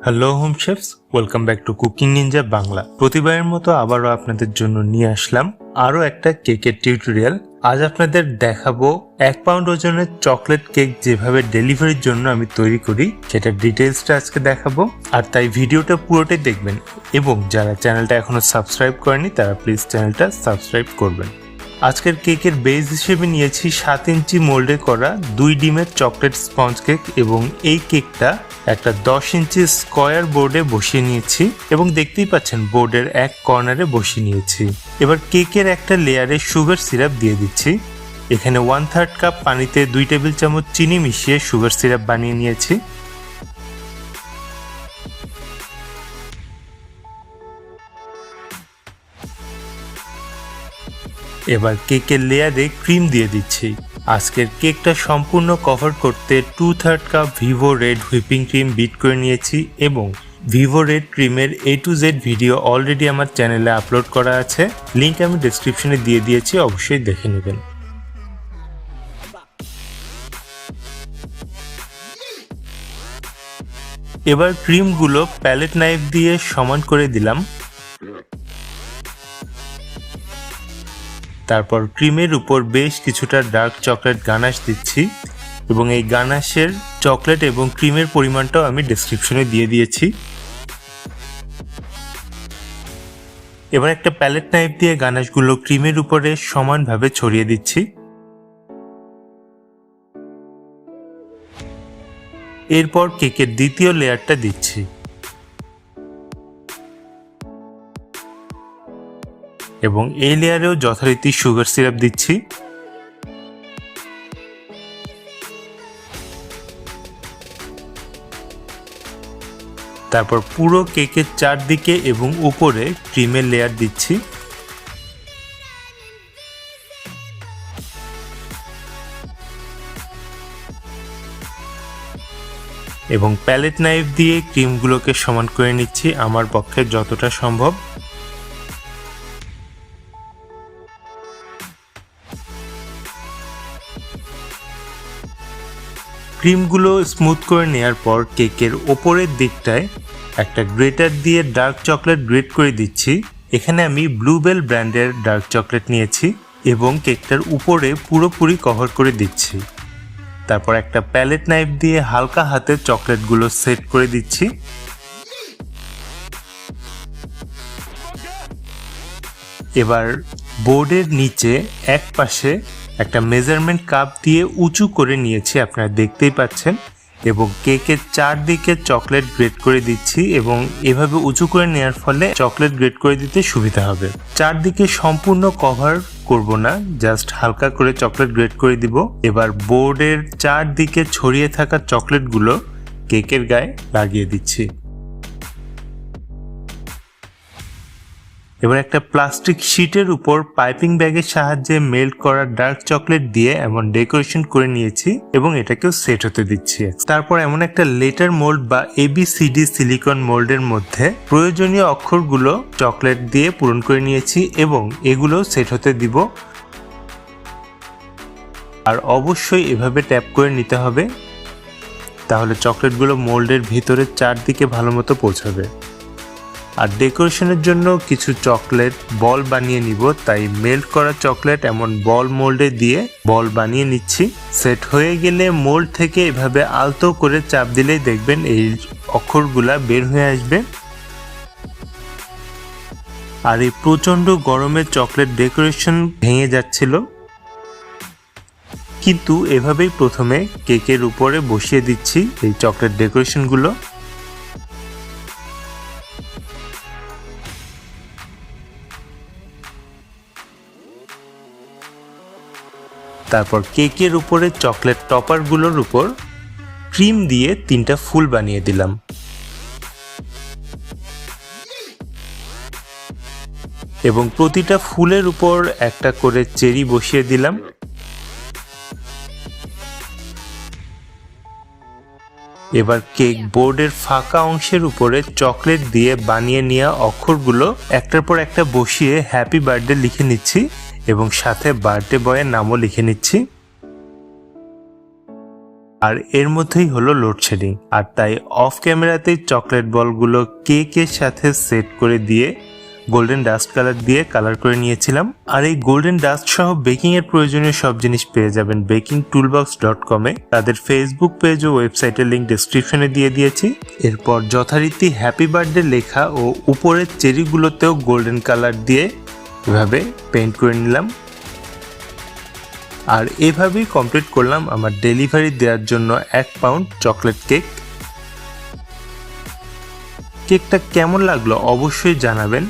Hello home chefs, welcome back to cooking Ninja Bangla. প্রতিবারের মতো আবারও আপনাদের জন্য নিয়ে আসলাম আরও একটা কেকের টিউটোরিয়াল। আজ আপনাদের দেখাবো 1 পাউন্ড ওজনের চকলেট কেক যেভাবে ডেলিভারির জন্য আমি তৈরি করি সেটার ডিটেলসটা আজকে দেখাবো। আর তাই ভিডিওটা পুরোটাই দেখবেন এবং যারা চ্যানেলটা এখনো সাবস্ক্রাইব করেনি তারা প্লিজ চ্যানেলটা সাবস্ক্রাইব করবেন। আজকের কেকের বেস হিসেবে নিয়েছি 7 ইঞ্চি মোল্ডে করা 2 ডিমের চকলেট স্পঞ্জ কেক এবং এই কেকটা একটা 10 ইঞ্চি স্কয়ার বোর্ডে বসিয়ে নিয়েছি এবং দেখতেই পাচ্ছেন বোর্ডের এক কর্নারে বসিয়ে নিয়েছি। এবার কেকের একটা লেয়ারে সুগার সিরাপ দিয়ে দিচ্ছি। এখানে 1/3 কাপ পানিতে 2 টেবিল চামচ চিনি মিশিয়ে সুগার সিরাপ বানিয়ে নিয়েছি। এবার কেকের লেয়ারে ক্রিম দিয়ে দিচ্ছি। আজকের কেকটা সম্পূর্ণ কভার করতে 2/3 cup Vivo red whipping cream bit করে নিয়েছি এবং ভিভো রেড ক্রিমের A to Z video already আমার চ্যানেলে আপলোড করা আছে, লিংক আমি ডেসক্রিপশনে দিয়ে দিয়েছি, অবশ্যই দেখে নেবেন। এবার ক্রিমগুলো প্যালেট নাইফ দিয়ে সমান করে দিলাম। তারপর ক্রিমের উপর বেশ কিছুটা ডার্ক চকলেট গানাশ দিচ্ছি এবং এই গানাশের চকলেট এবং ক্রিমের পরিমাণটাও আমি ডেসক্রিপশনে দিয়ে দিয়েছি। এবার একটা প্যালেট নাইফ দিয়ে গানাশগুলো ক্রিমের উপরে সমানভাবে ছড়িয়ে দিচ্ছি। এরপর কেকের দ্বিতীয় লেয়ারটা দিচ্ছি এবং এই লেয়ারেও যথারীতি সুগার সিরাপ দিচ্ছি। তারপর পুরো কেকের চারদিকে এবং উপরে ক্রিমের লেয়ার দিচ্ছি। এবং প্যালেট নাইফ দিয়ে ক্রিমগুলোকে সমান করে নিচ্ছি আমার পক্ষে যতটা সম্ভব। ক্রিমগুলো স্মুথ করে নেওয়ার পর কেকের ওপরের দিকটায় একটা গ্রেটার দিয়ে ডার্ক চকলেট গ্রেট করে দিচ্ছি। এখানে আমি ব্লুবেল ব্র্যান্ডের ডার্ক চকলেট নিয়েছি এবং কেকটার উপরে পুরোপুরি কভার করে দিচ্ছি। তারপর একটা প্যালেট নাইফ দিয়ে হালকা হাতে চকলেটগুলো সেট করে দিচ্ছি। এবার বোর্ডের নিচে এক পাশে একটা মেজারমেন্ট কাপ দিয়ে উঁচু করে নিয়েছি, আপনারা দেখতেই পাচ্ছেন, এবং কেকের চারদিকে চকলেট গ্রেট করে দিচ্ছি এবং এভাবে উঁচু করে নেওয়ার ফলে চকলেট গ্রেট করে দিতে সুবিধা হবে। চারদিকে সম্পূর্ণ কভার করব না, জাস্ট হালকা করে চকলেট গ্রেট করে দিব। এবার বোর্ডের চারদিকে ছড়িয়ে থাকা চকলেটগুলো কেকের গায়ে লাগিয়ে দিচ্ছি। এবার একটা প্লাস্টিক শিটের উপর পাইপিং ব্যাগের সাহায্যে মেল্ট করা ডার্ক চকলেট দিয়ে এমন ডেকোরেশন করে নিয়েছি এবং এটাকেও সেট হতে দিচ্ছি। তারপর এমন একটা লেটার মোল্ড বা ABCD সিলিকন মোল্ডের মধ্যে প্রয়োজনীয় অক্ষরগুলো চকলেট দিয়ে পূরণ করে নিয়েছি এবং এগুলো সেট হতে দিব। আর অবশ্যই এভাবে ট্যাপ করে নিতে হবে, তাহলে চকলেটগুলো মোল্ডের ভিতরে চারদিকে ভালো মতো পৌঁছাবে। আর ডেকোরেশনের জন্য কিছু চকলেট বল বানিয়ে নিব, তাই মেল্ট করা চকলেট এমন বল মোল্ডে দিয়ে বল বানিয়ে নিচ্ছি। সেট হয়ে গেলে মোল্ড থেকে এভাবে আলতো করে চাপ দিলেই দেখবেন এই অক্ষরগুলা বের হয়ে আসবে। আর এই প্রচন্ড গরমে চকলেট ডেকোরেশন ভেঙে যাচ্ছিল, কিন্তু এভাবেই প্রথমে কেকের উপরে বসিয়ে দিচ্ছি এই চকলেট ডেকোরেশনগুলো। তারপর কেকের উপরে চকলেট টপারগুলোর উপর ক্রিম দিয়ে 3টা ফুল বানিয়ে দিলাম। এবং প্রতিটা ফুলের উপর একটা করে চেরি বসিয়ে দিলাম। এবার কেক বোর্ডের ফাঁকা অংশের উপরে চকলেট দিয়ে বানিয়ে নেওয়া অক্ষরগুলো একটার পর একটা বসিয়ে হ্যাপি বার্থডে লিখে নিচ্ছি এবং সাথে বার্থডে বয়ের নামও লিখে নিচ্ছি। আর এর মধ্যেই হলো লোডশেডিং, আর তাই অফ ক্যামেরাতেই চকলেট বলগুলো কেকের সাথে সেট করে দিয়ে গোল্ডেন ডাস্ট কালার দিয়ে কালার করে নিয়েছিলাম। আর এই গোল্ডেন ডাস্ট সহ বেকিং এর প্রয়োজনীয় সব জিনিস পেয়ে যাবেন bakingtoolbox.com এ। তাদের ফেসবুক পেজ ও ওয়েবসাইটের লিংক ডেসক্রিপশনে দিয়ে দিয়েছি। এরপর যথারীতি হ্যাপি বার্থডে লেখা ও উপরের চেরিগুলোতেও গোল্ডেন কালার দিয়ে এভাবে পেইন্ট করে নিলাম। আর এভাবেই কমপ্লিট করলাম আমার ডেলিভারি দেওয়ার জন্য 1 পাউন্ড চকলেট কেক। কেকটা কেমন লাগলো অবশ্যই জানাবেন,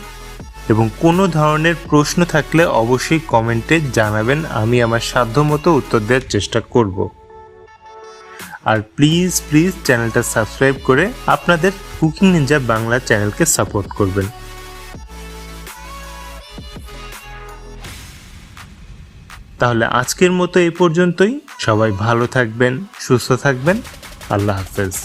এবং কোনো ধরনের প্রশ্ন থাকলে অবশ্যই কমেন্টে জানাবেন, আমি আমার সাধ্যমতো উত্তর দেওয়ার চেষ্টা করব। আর প্লিজ চ্যানেলটা সাবস্ক্রাইব করে আপনাদের কুকিং নিনজা বাংলা চ্যানেলকে সাপোর্ট করবেন। তাহলে আজকের মতো এই পর্যন্তই। সবাই ভালো থাকবেন, সুস্থ থাকবেন। আল্লাহ হাফেজ।